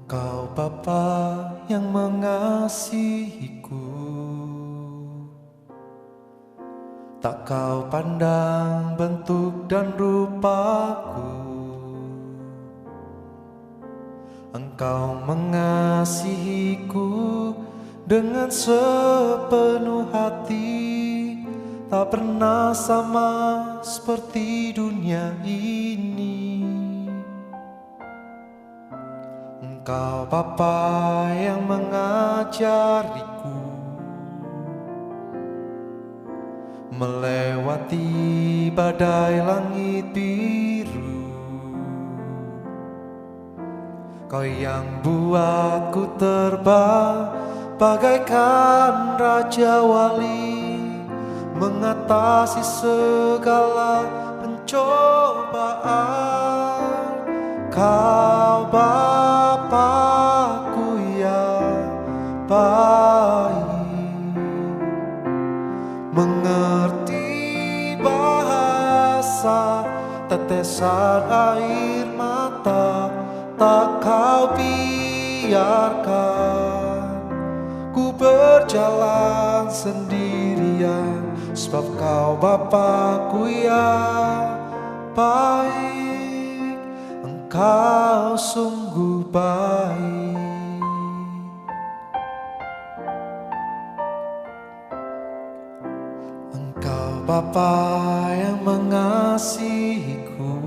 Engkau Bapa yang mengasihiku, tak kau pandang bentuk dan rupaku. Engkau mengasihiku dengan sepenuh hati, tak pernah sama seperti dunia ini. Engkau Bapa yang mengajariku melewati badai langit biru. Kau yang buatku terbang bagaikan Raja Wali, mengatasi segala pencobaan. Kau Bapa-Ku yang baik, mengerti bahasa tetesan air mata, tak kau biarkan ku berjalan sendirian, sebab kau Bapa-Ku yang baik. Engkau sungguh baik. Engkau Bapa yang mengasihiku,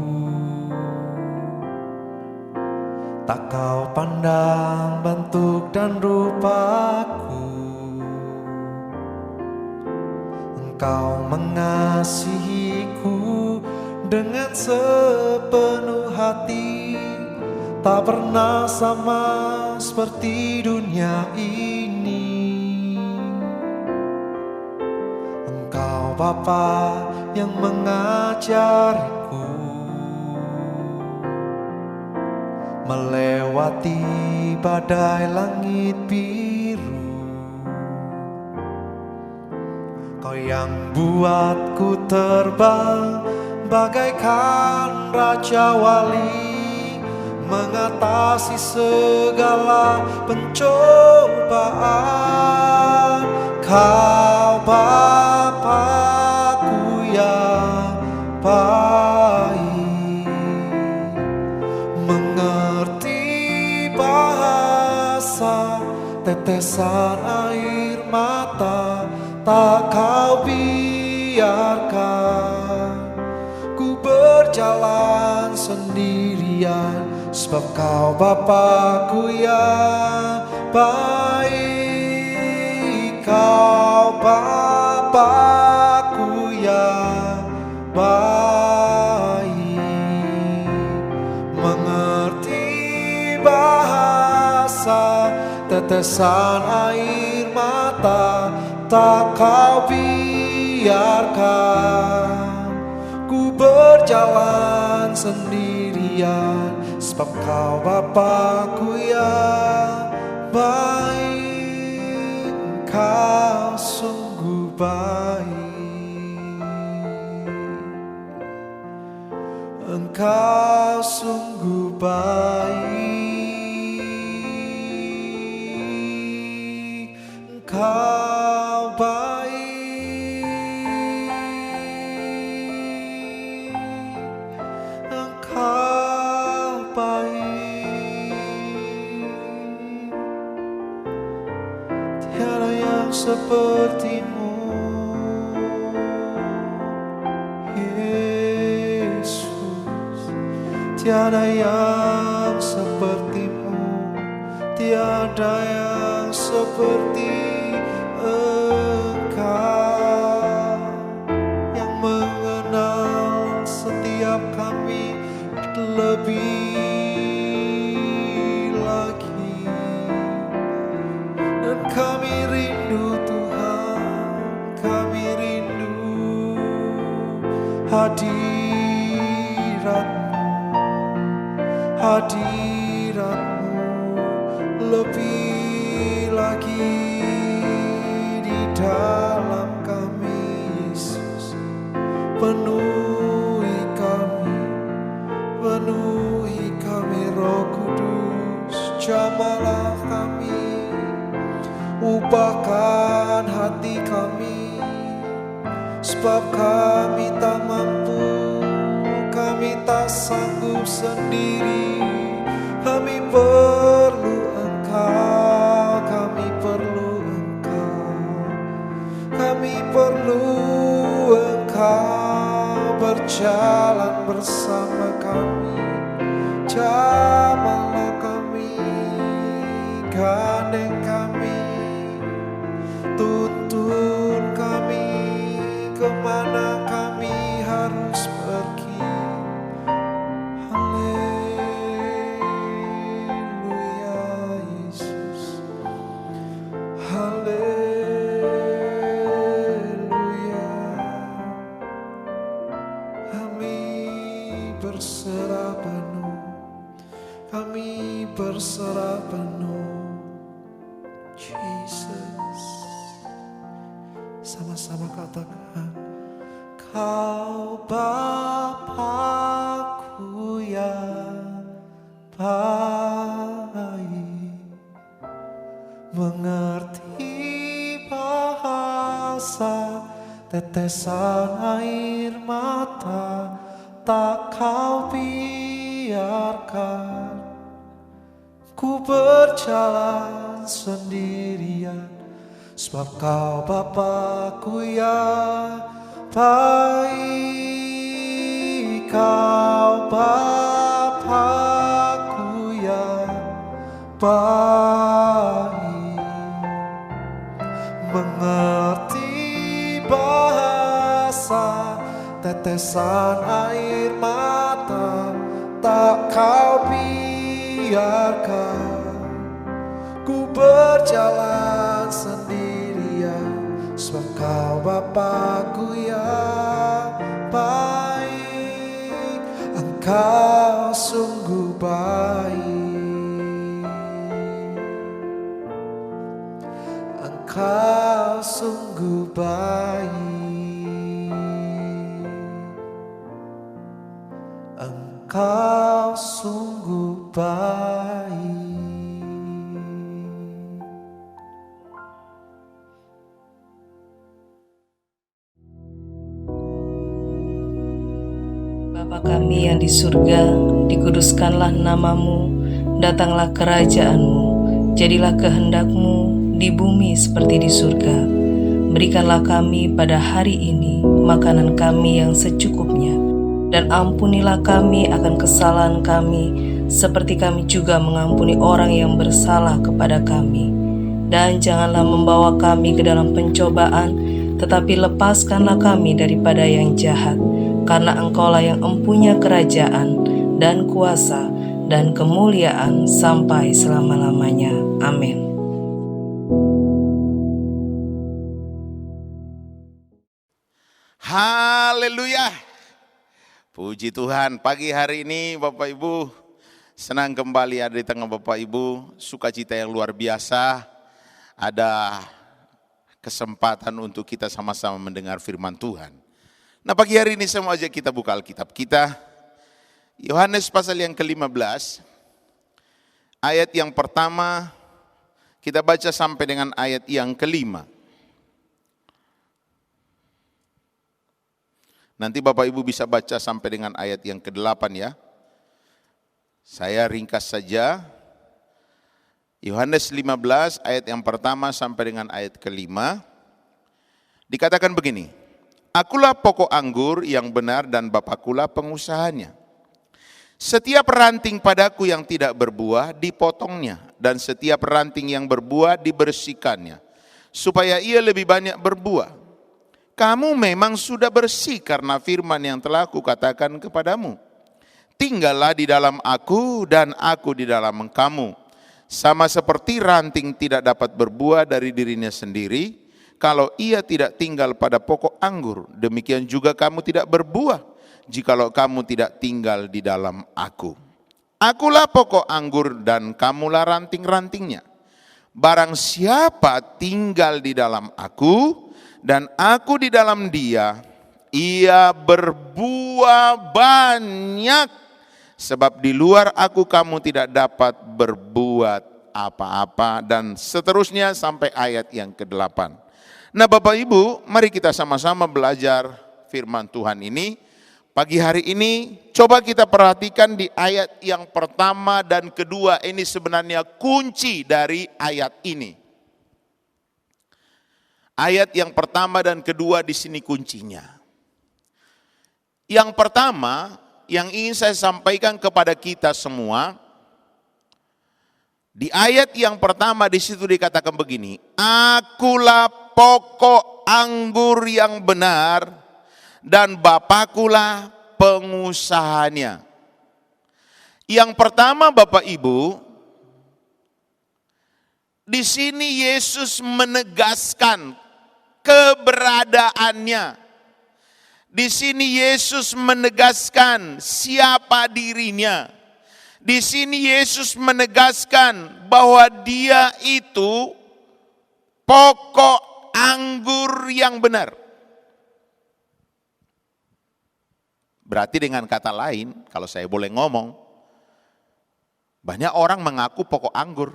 tak kau pandang bentuk dan rupaku. Engkau mengasihiku dengan sepenuh hati, tak pernah sama seperti dunia ini. Engkau Bapa yang mengajariku melewati badai langit biru. Kau yang buatku terbang bagaikan Raja Wali, mengatasi segala pencobaan. Kau Bapa-Ku yang baik, mengerti bahasa tetesan air mata, tak kau biarkan ku berjalan sendirian, sebab kau Bapa-Ku yang baik. Kau Bapa-Ku yang baik, mengerti bahasa tetesan air mata, tak kau biarkan ku berjalan sendirian, sebab kau Bapa-Ku yang baik. Engkau sungguh baik. Engkau sungguh baik. Engkau baik. Engkau baik. Tiada yang sepertimu, Yesus. Tiada yang sepertimu, tiada yang seperti Engkau, yang mengenal setiap kami lebih lagi. Dan kami rindu Tuhan, kami rindu hadirat-Mu, hadirat-Mu lebih lagi di dalam kami, Yesus. Penuhi kami, penuhi kami Roh Kudus. sanggup sendiri. Kami perlu Engkau, kami perlu Engkau, kami perlu Engkau berjalan bersama kami. Jamahlah kami, gandeng kami, tuntun kami kemana kami harus pergi. Haleluya Yesus, haleluya. Kami berserah penuh, kami berserah penuh. Jesus, sama-sama katakan, Kau Bapa-Ku yang baik, mengerti bahasa tetesan air mata, tak Kau biarkan ku berjalan sendirian, sebab Kau Bapa-Ku yang baik. Kau Bapa-Ku yang baik, mengerti bahasa tetesan air mata, tak Kau biarkan ku berjalan sendirian, sebab Kau Bapa-Ku yang baik. Engkau sungguh baik, Engkau sungguh baik, Engkau sungguh baik. Bapa kami yang di surga, dikuduskanlah namamu, datanglah kerajaan-Mu, jadilah kehendak-Mu di bumi seperti di surga. Berikanlah kami pada hari ini makanan kami yang secukupnya, dan ampunilah kami akan kesalahan kami, seperti kami juga mengampuni orang yang bersalah kepada kami. Dan janganlah membawa kami ke dalam pencobaan, tetapi lepaskanlah kami daripada yang jahat. Karena Engkaulah yang empunya kerajaan dan kuasa dan kemuliaan sampai selama-lamanya. Amin. Haleluya. Puji Tuhan, pagi hari ini Bapak Ibu senang kembali ada di tengah Bapak Ibu. Sukacita yang luar biasa, ada kesempatan untuk kita sama-sama mendengar firman Tuhan. Nah, pagi hari ini saya mau ajak kita buka Alkitab kita, Yohanes pasal yang ke-15, ayat yang pertama kita baca sampai dengan ayat yang ke-5. Nanti Bapak Ibu bisa baca sampai dengan ayat yang ke-8 ya. Saya ringkas saja. Yohanes 15 ayat yang pertama sampai dengan ayat ke-5. Dikatakan begini, Akulah pokok anggur yang benar dan Bapakulah pengusahanya. Setiap ranting padaku yang tidak berbuah dipotongnya, dan setiap ranting yang berbuah dibersihkannya, supaya ia lebih banyak berbuah. Kamu memang sudah bersih karena firman yang telah kukatakan kepadamu. Tinggallah di dalam aku dan aku di dalam kamu. Sama seperti ranting tidak dapat berbuah dari dirinya sendiri, kalau ia tidak tinggal pada pokok anggur, demikian juga kamu tidak berbuah, jikalau kamu tidak tinggal di dalam aku. Akulah pokok anggur dan kamulah ranting-rantingnya. Barang siapa tinggal di dalam aku dan aku di dalam dia, ia berbuah banyak. Sebab di luar aku kamu tidak dapat berbuat apa-apa, dan seterusnya sampai ayat yang ke-8. Nah Bapak Ibu, mari kita sama-sama belajar firman Tuhan ini. Pagi hari ini coba kita perhatikan di ayat yang pertama dan kedua. Ini sebenarnya kunci dari ayat ini. Ayat yang pertama dan kedua di sini kuncinya. Yang pertama yang ingin saya sampaikan kepada kita semua, di ayat yang pertama di situ dikatakan begini, akulah pokok anggur yang benar dan Bapakulah pengusahanya. Yang pertama Bapak Ibu, di sini Yesus menegaskan keberadaannya. Di sini Yesus menegaskan siapa dirinya. Di sini Yesus menegaskan bahwa Dia itu pokok anggur yang benar. Berarti dengan kata lain, kalau saya boleh ngomong, banyak orang mengaku pokok anggur.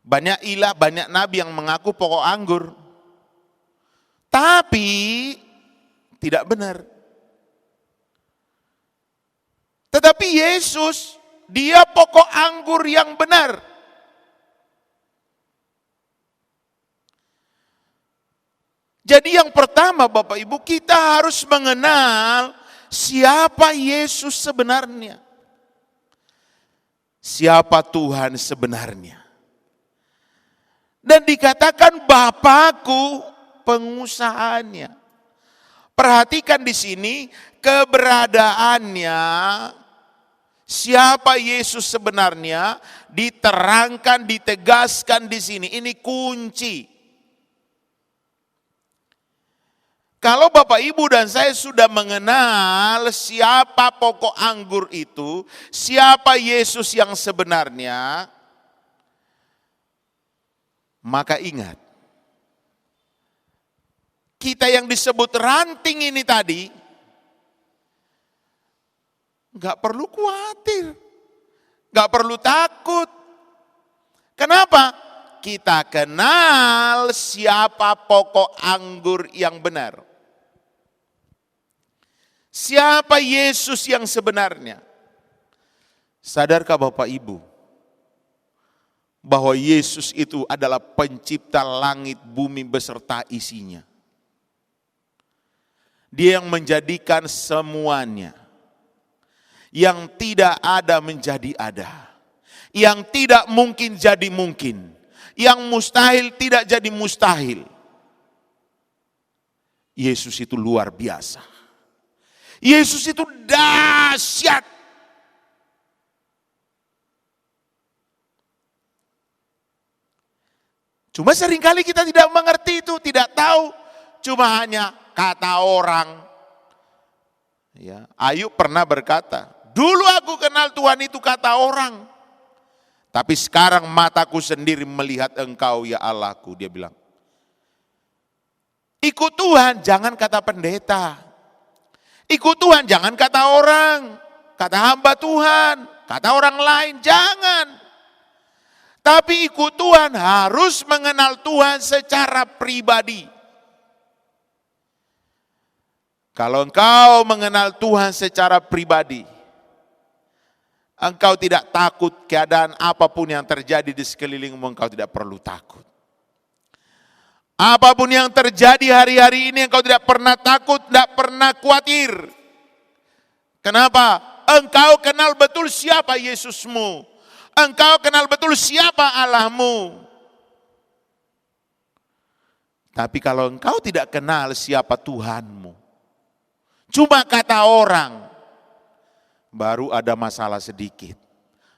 Banyak ilah, banyak nabi yang mengaku pokok anggur. Tapi tidak benar. Tetapi Yesus, Dia pokok anggur yang benar. Jadi yang pertama Bapak Ibu, kita harus mengenal siapa Yesus sebenarnya. Siapa Tuhan sebenarnya. Dan dikatakan Bapakku pengusahanya. Perhatikan di sini keberadaannya, siapa Yesus sebenarnya diterangkan, ditegaskan di sini. Ini kunci. Kalau Bapak Ibu dan saya sudah mengenal siapa pokok anggur itu, siapa Yesus yang sebenarnya, maka ingat, kita yang disebut ranting ini tadi, gak perlu khawatir, gak perlu takut. Kenapa? Kita kenal siapa pokok anggur yang benar. Siapa Yesus yang sebenarnya? Sadarkah Bapak Ibu bahwa Yesus itu adalah pencipta langit bumi beserta isinya? Dia yang menjadikan semuanya. Yang tidak ada menjadi ada. Yang tidak mungkin jadi mungkin. Yang mustahil tidak jadi mustahil. Yesus itu luar biasa. Yesus itu dahsyat. Cuma seringkali kita tidak mengerti itu, tidak tahu. Cuma hanya kata orang. Ya, Ayub pernah berkata, dulu aku kenal Tuhan itu kata orang. Tapi sekarang mataku sendiri melihat Engkau ya Allahku. Dia bilang, ikut Tuhan jangan kata pendeta. Ikut Tuhan jangan kata orang. Kata hamba Tuhan, kata orang lain, jangan. Tapi ikut Tuhan harus mengenal Tuhan secara pribadi. Kalau engkau mengenal Tuhan secara pribadi, engkau tidak takut keadaan apapun yang terjadi di sekelilingmu, engkau tidak perlu takut. Apapun yang terjadi hari-hari ini engkau tidak pernah takut, tidak pernah khawatir. Kenapa? Engkau kenal betul siapa Yesusmu. Engkau kenal betul siapa Allahmu. Tapi kalau engkau tidak kenal siapa Tuhanmu, cuma kata orang, baru ada masalah sedikit.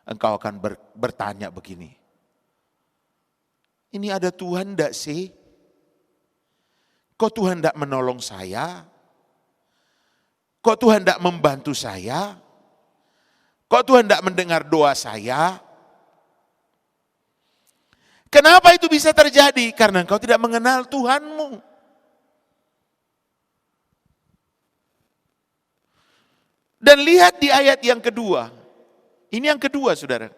Engkau akan bertanya begini, ini ada Tuhan enggak sih? Kok Tuhan enggak menolong saya? Kok Tuhan enggak membantu saya? Kok Tuhan enggak mendengar doa saya? Kenapa itu bisa terjadi? Karena engkau tidak mengenal Tuhanmu. Dan lihat di ayat yang kedua. Ini yang kedua, saudara.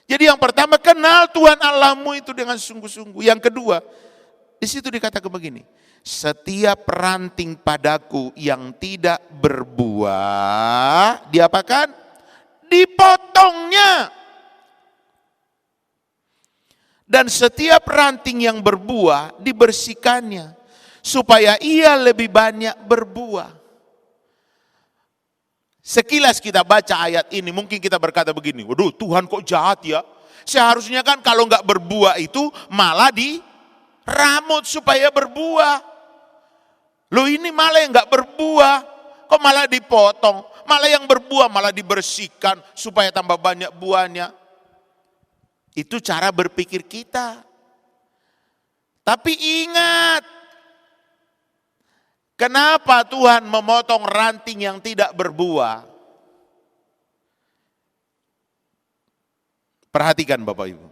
Jadi yang pertama, kenal Tuhan Allahmu itu dengan sungguh-sungguh. Yang kedua, di situ dikatakan begini. setiap ranting padaku yang tidak berbuah, diapakan? Dipotongnya. Dan setiap ranting yang berbuah dibersihkannya, supaya ia lebih banyak berbuah. Sekilas kita baca ayat ini, mungkin kita berkata begini, waduh Tuhan kok jahat ya. Seharusnya kan kalau nggak berbuah itu malah diramut supaya berbuah. Loh ini malah yang nggak berbuah, kok malah dipotong. Malah yang berbuah malah dibersihkan supaya tambah banyak buahnya. Itu cara berpikir kita. Tapi ingat, kenapa Tuhan memotong ranting yang tidak berbuah? Perhatikan Bapak Ibu.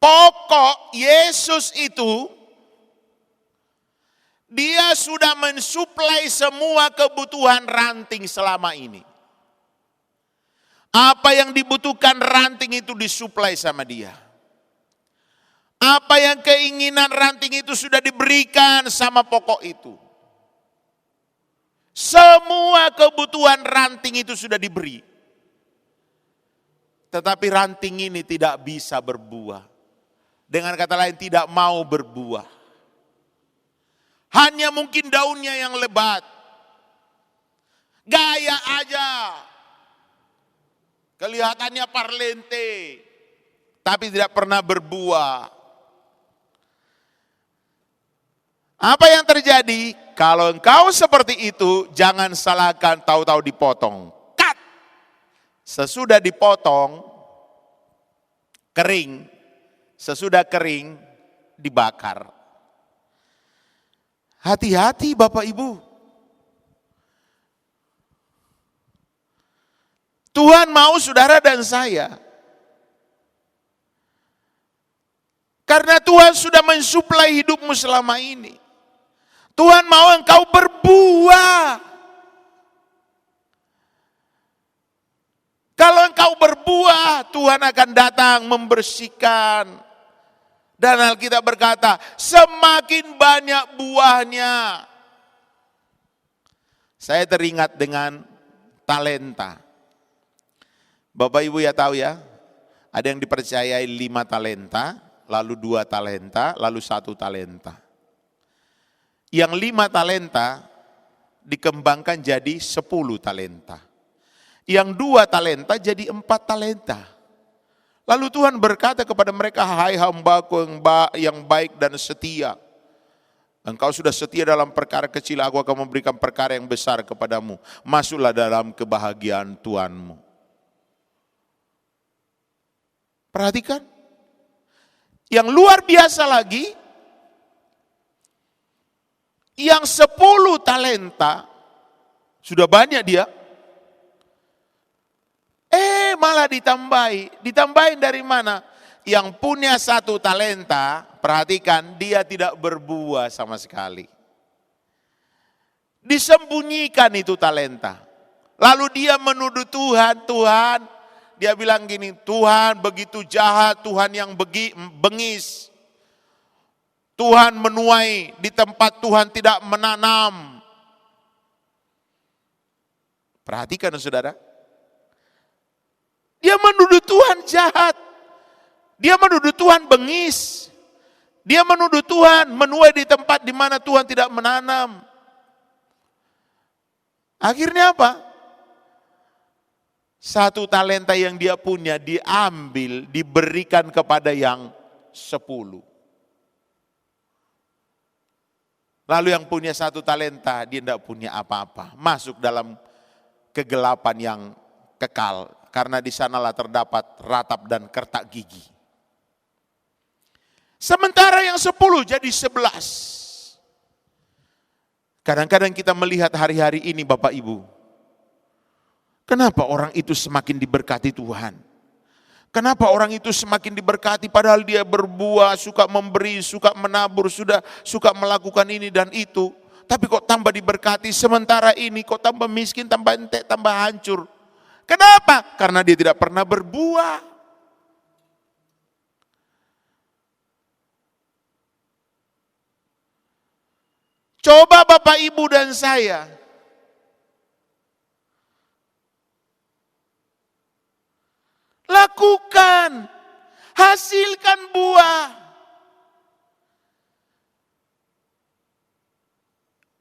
Pokok Yesus itu, dia sudah mensuplai semua kebutuhan ranting selama ini. Apa yang dibutuhkan ranting itu disuplai sama dia. Apa yang keinginan ranting itu sudah diberikan sama pokok itu. Semua kebutuhan ranting itu sudah diberi. Tetapi ranting ini tidak bisa berbuah. Dengan kata lain tidak mau berbuah. Hanya mungkin daunnya yang lebat. Gaya aja. Kelihatannya parlente, tapi tidak pernah berbuah. Apa yang terjadi? Kalau engkau seperti itu, jangan salahkan tahu-tahu dipotong. Cut! Sesudah dipotong, kering. Sesudah kering, dibakar. Hati-hati Bapak Ibu. Tuhan mau saudara dan saya. Karena Tuhan sudah mensuplai hidupmu selama ini. Tuhan mau engkau berbuah. Kalau engkau berbuah, Tuhan akan datang membersihkan. Dan Alkitab berkata, semakin banyak buahnya. Saya teringat dengan talenta. Bapak Ibu ya tahu ya, ada yang dipercayai 5 talenta, lalu 2 talenta, lalu 1 talenta. Yang 5 talenta dikembangkan jadi 10 talenta. Yang 2 talenta jadi 4 talenta. Lalu Tuhan berkata kepada mereka, hai hambaku yang baik dan setia. Engkau sudah setia dalam perkara kecil, aku akan memberikan perkara yang besar kepadamu. Masuklah dalam kebahagiaan Tuhanmu. Perhatikan, yang luar biasa lagi, yang 10 talenta, sudah banyak dia, malah ditambahin dari mana? Yang punya 1 talenta, perhatikan, dia tidak berbuah sama sekali. Disembunyikan itu talenta. Lalu dia menuduh Tuhan, dia bilang gini, Tuhan begitu jahat, Tuhan yang bengis. Tuhan menuai di tempat Tuhan tidak menanam. Perhatikan saudara. Dia menuduh Tuhan jahat. Dia menuduh Tuhan bengis. Dia menuduh Tuhan menuai di tempat di mana Tuhan tidak menanam. Akhirnya apa? 1 talenta yang dia punya diambil, diberikan kepada yang 10. Lalu yang punya 1 talenta, dia tidak punya apa-apa. Masuk dalam kegelapan yang kekal. Karena di sanalah terdapat ratap dan kertak gigi. Sementara yang 10 jadi 11. Kadang-kadang kita melihat hari-hari ini Bapak Ibu. Kenapa orang itu semakin diberkati Tuhan? Kenapa orang itu semakin diberkati padahal dia berbuah, suka memberi, suka menabur, suka melakukan ini dan itu. Tapi kok tambah diberkati, sementara ini kok tambah miskin, tambah entek, tambah hancur. Kenapa? Karena dia tidak pernah berbuah. Coba Bapak Ibu dan saya lakukan, hasilkan buah.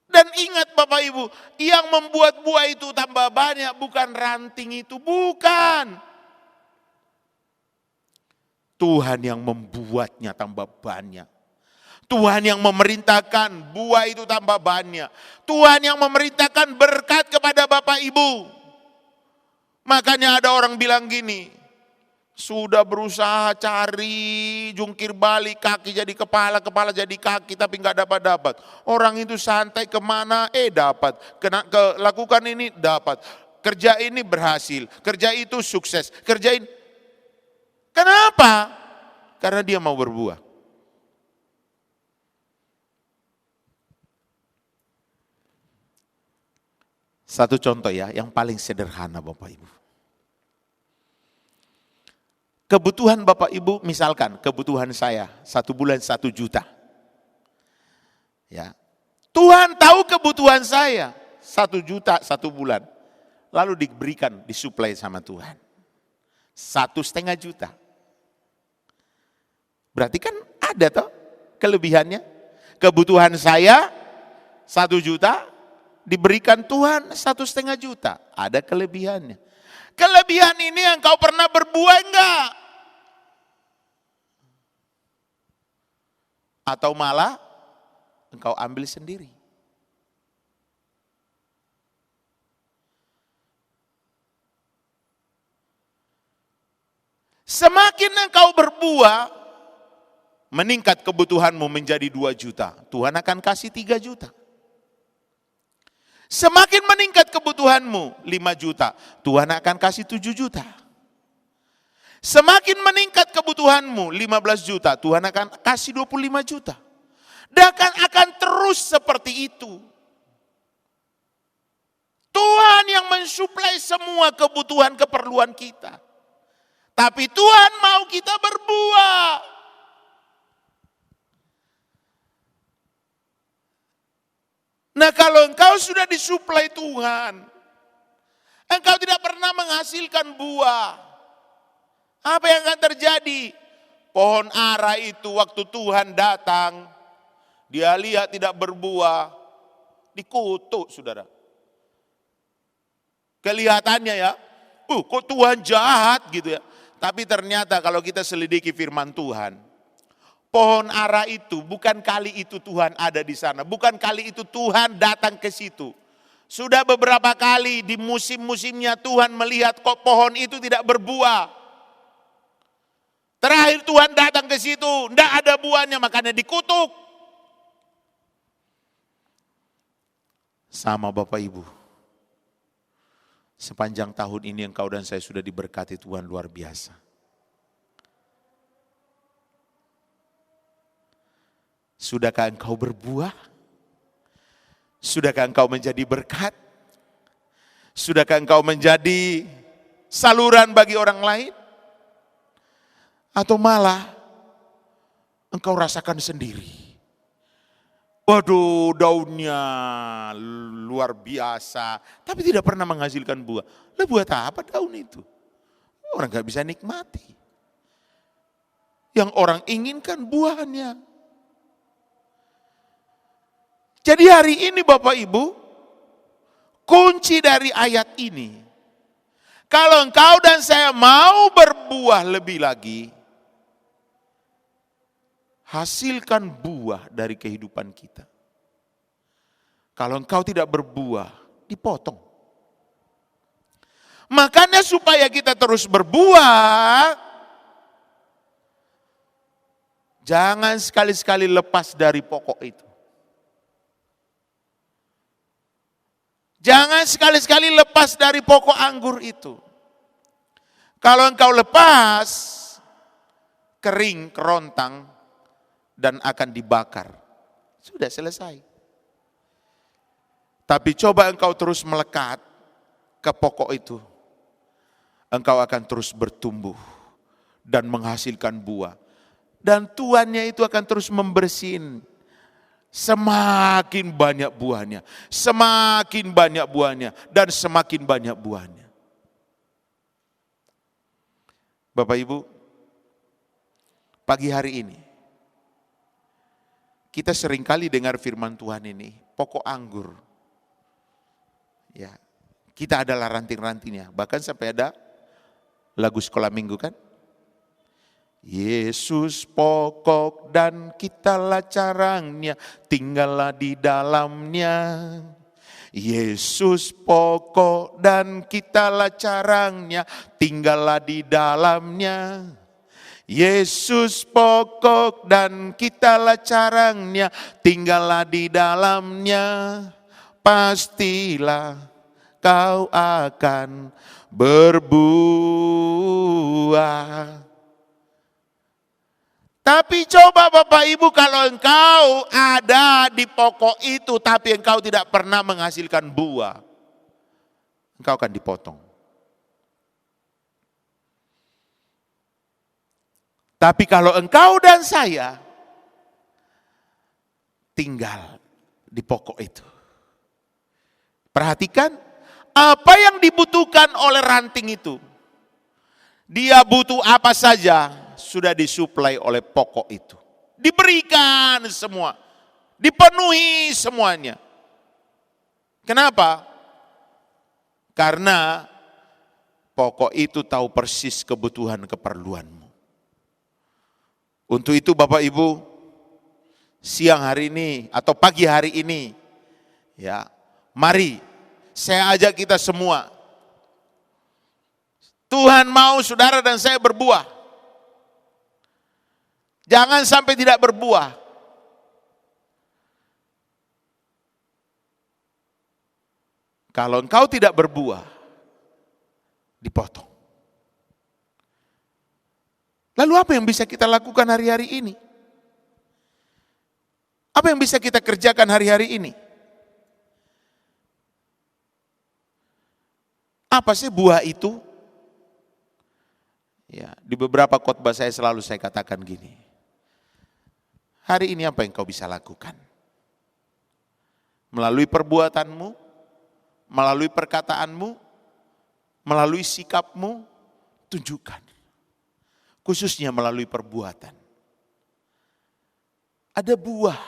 Dan ingat Bapak Ibu, yang membuat buah itu tambah banyak bukan ranting itu, bukan. Tuhan yang membuatnya tambah banyak. Tuhan yang memerintahkan buah itu tambah banyak. Tuhan yang memerintahkan berkat kepada Bapak Ibu. Makanya ada orang bilang gini, sudah berusaha cari, jungkir balik, kaki jadi kepala, kepala jadi kaki, tapi nggak dapat. Orang itu santai kemana, dapat. Lakukan ini, dapat. Kerja ini berhasil, kerja itu sukses, kerja ini. Kenapa? Karena dia mau berbuah. Satu contoh ya, yang paling sederhana Bapak Ibu. Kebutuhan Bapak Ibu, misalkan kebutuhan saya 1 bulan 1 juta. Ya. Tuhan tahu kebutuhan saya 1 juta 1 bulan. Lalu diberikan, disuplai sama Tuhan. 1,5 juta. Berarti kan ada toh kelebihannya. Kebutuhan saya 1 juta, diberikan Tuhan 1,5 juta. Ada kelebihannya. Kelebihan ini engkau pernah berbuah enggak? Atau malah engkau ambil sendiri? Semakin engkau berbuah, meningkat kebutuhanmu menjadi 2 juta. Tuhan akan kasih 3 juta. Semakin meningkat kebutuhanmu 5 juta, Tuhan akan kasih 7 juta. Semakin meningkat kebutuhanmu 15 juta, Tuhan akan kasih 25 juta. Dan akan terus seperti itu. Tuhan yang mensuplai semua kebutuhan keperluan kita. Tapi Tuhan mau kita berbuah. Nah, kalau engkau sudah disuplai Tuhan, engkau tidak pernah menghasilkan buah, apa yang akan terjadi? Pohon ara itu waktu Tuhan datang, dia lihat tidak berbuah, dikutuk saudara. Kelihatannya ya, kok Tuhan jahat gitu ya. Tapi ternyata kalau kita selidiki firman Tuhan, pohon ara itu bukan kali itu Tuhan ada di sana. Bukan kali itu Tuhan datang ke situ. Sudah beberapa kali di musim-musimnya Tuhan melihat kok pohon itu tidak berbuah. Terakhir Tuhan datang ke situ, tidak ada buahnya, makanya dikutuk. Sama Bapak Ibu. Sepanjang tahun ini engkau dan saya sudah diberkati Tuhan luar biasa. Sudahkah engkau berbuah? Sudahkah engkau menjadi berkat? Sudahkah engkau menjadi saluran bagi orang lain? Atau malah engkau rasakan sendiri? Waduh, daunnya luar biasa, tapi tidak pernah menghasilkan buah. Lah buat apa daun itu? Orang gak bisa nikmati. Yang orang inginkan buahnya. Jadi hari ini Bapak Ibu, kunci dari ayat ini, kalau engkau dan saya mau berbuah lebih lagi, hasilkan buah dari kehidupan kita. Kalau engkau tidak berbuah, dipotong. Makanya supaya kita terus berbuah, jangan sekali-sekali lepas dari pokok itu. Jangan sekali-sekali lepas dari pokok anggur itu. Kalau engkau lepas, kering, kerontang, dan akan dibakar. Sudah selesai. Tapi coba engkau terus melekat ke pokok itu. Engkau akan terus bertumbuh dan menghasilkan buah. Dan tuannya itu akan terus membersihin semakin banyak buahnya, semakin banyak buahnya, dan semakin banyak buahnya. Bapak Ibu, pagi hari ini, kita seringkali dengar firman Tuhan ini, pokok anggur. Ya, kita adalah ranting-rantingnya, bahkan sampai ada lagu sekolah minggu kan? Yesus pokok dan kitalah carangnya, tinggallah di dalamnya. Yesus pokok dan kitalah carangnya, tinggallah di dalamnya. Yesus pokok dan kitalah carangnya, tinggallah di dalamnya. Pastilah kau akan berbuah. Tapi coba Bapak Ibu, kalau engkau ada di pokok itu tapi engkau tidak pernah menghasilkan buah, engkau akan dipotong. Tapi kalau engkau dan saya tinggal di pokok itu, perhatikan apa yang dibutuhkan oleh ranting itu. Dia butuh apa saja sudah disuplai oleh pokok itu. Diberikan semua, dipenuhi semuanya. Kenapa? Karena pokok itu tahu persis kebutuhan keperluanmu. Untuk itu Bapak Ibu, siang hari ini atau pagi hari ini, ya, mari saya ajak kita semua. Tuhan mau saudara dan saya berbuah. Jangan sampai tidak berbuah. Kalau engkau tidak berbuah, dipotong. Lalu apa yang bisa kita lakukan hari-hari ini? Apa yang bisa kita kerjakan hari-hari ini? Apa sih buah itu? Ya, di beberapa khotbah saya selalu saya katakan gini. Hari ini apa yang kau bisa lakukan? Melalui perbuatanmu, melalui perkataanmu, melalui sikapmu, tunjukkan. Khususnya melalui perbuatan. Ada buah.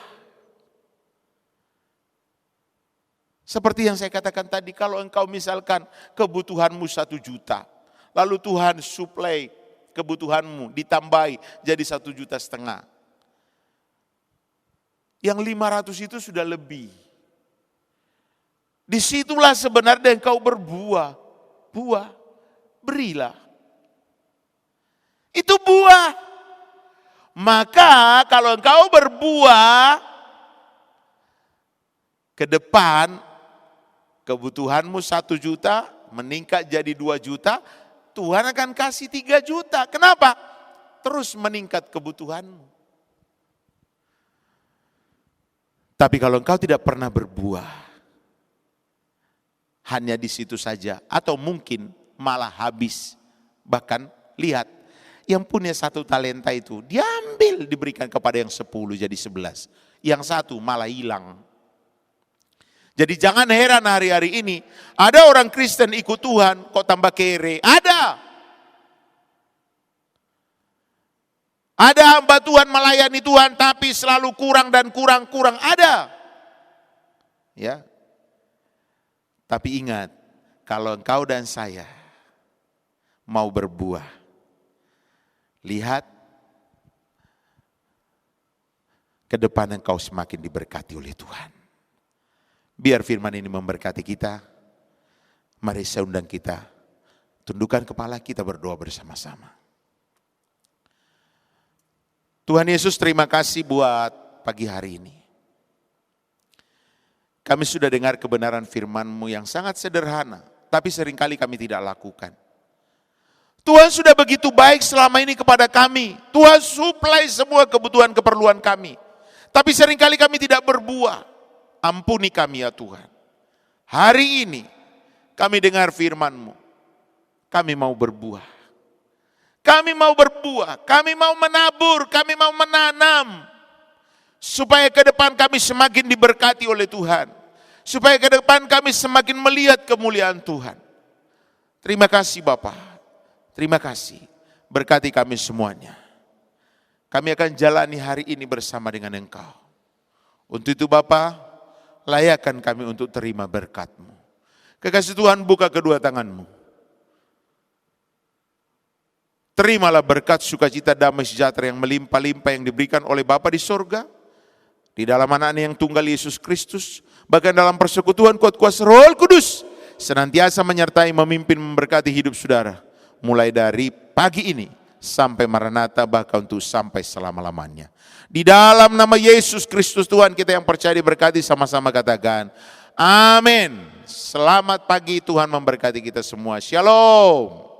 Seperti yang saya katakan tadi, kalau engkau misalkan kebutuhanmu 1 juta, lalu Tuhan suplai kebutuhanmu, ditambahi jadi 1,5 juta. Yang 500 itu sudah lebih. Disitulah sebenarnya engkau berbuah. Buah, berilah. Itu buah. Maka kalau engkau berbuah, ke depan kebutuhanmu 1 juta meningkat jadi 2 juta, Tuhan akan kasih 3 juta. Kenapa? Terus meningkat kebutuhanmu. Tapi kalau engkau tidak pernah berbuah, hanya di situ saja, atau mungkin malah habis. Bahkan lihat, yang punya 1 talenta itu diambil, diberikan kepada yang 10 jadi 11. Yang 1 malah hilang. Jadi jangan heran hari-hari ini, ada orang Kristen ikut Tuhan kok tambah kere. Ada hamba Tuhan melayani Tuhan tapi selalu kurang dan kurang. Ada. Ya. Tapi ingat, kalau engkau dan saya mau berbuah, lihat ke depan engkau semakin diberkati oleh Tuhan. Biar firman ini memberkati kita. Mari saya undang kita, tundukkan kepala kita berdoa bersama-sama. Tuhan Yesus, terima kasih buat pagi hari ini. Kami sudah dengar kebenaran firman-Mu yang sangat sederhana, tapi seringkali kami tidak lakukan. Tuhan sudah begitu baik selama ini kepada kami. Tuhan suplai semua kebutuhan keperluan kami. Tapi seringkali kami tidak berbuah. Ampuni kami ya Tuhan. Hari ini kami dengar firman-Mu. Kami mau berbuah. Kami mau berbuah, kami mau menabur, kami mau menanam. Supaya ke depan kami semakin diberkati oleh Tuhan. Supaya ke depan kami semakin melihat kemuliaan Tuhan. Terima kasih Bapa. Terima kasih. Berkati kami semuanya. Kami akan jalani hari ini bersama dengan Engkau. Untuk itu Bapa, layakkan kami untuk terima berkat-Mu. Kekasih Tuhan, buka kedua tangan-Mu. Terimalah berkat sukacita damai sejahtera yang melimpah-limpah yang diberikan oleh Bapa di sorga. Di dalam anak-Nya yang tunggal Yesus Kristus, bahkan dalam persekutuan kuat kuasa Roh Kudus, senantiasa menyertai, memimpin, memberkati hidup saudara, mulai dari pagi ini sampai Maranatha, bahkan untuk sampai selama-lamanya. Di dalam nama Yesus Kristus Tuhan kita yang percaya diberkati, sama-sama katakan amin. Selamat pagi, Tuhan memberkati kita semua. Shalom.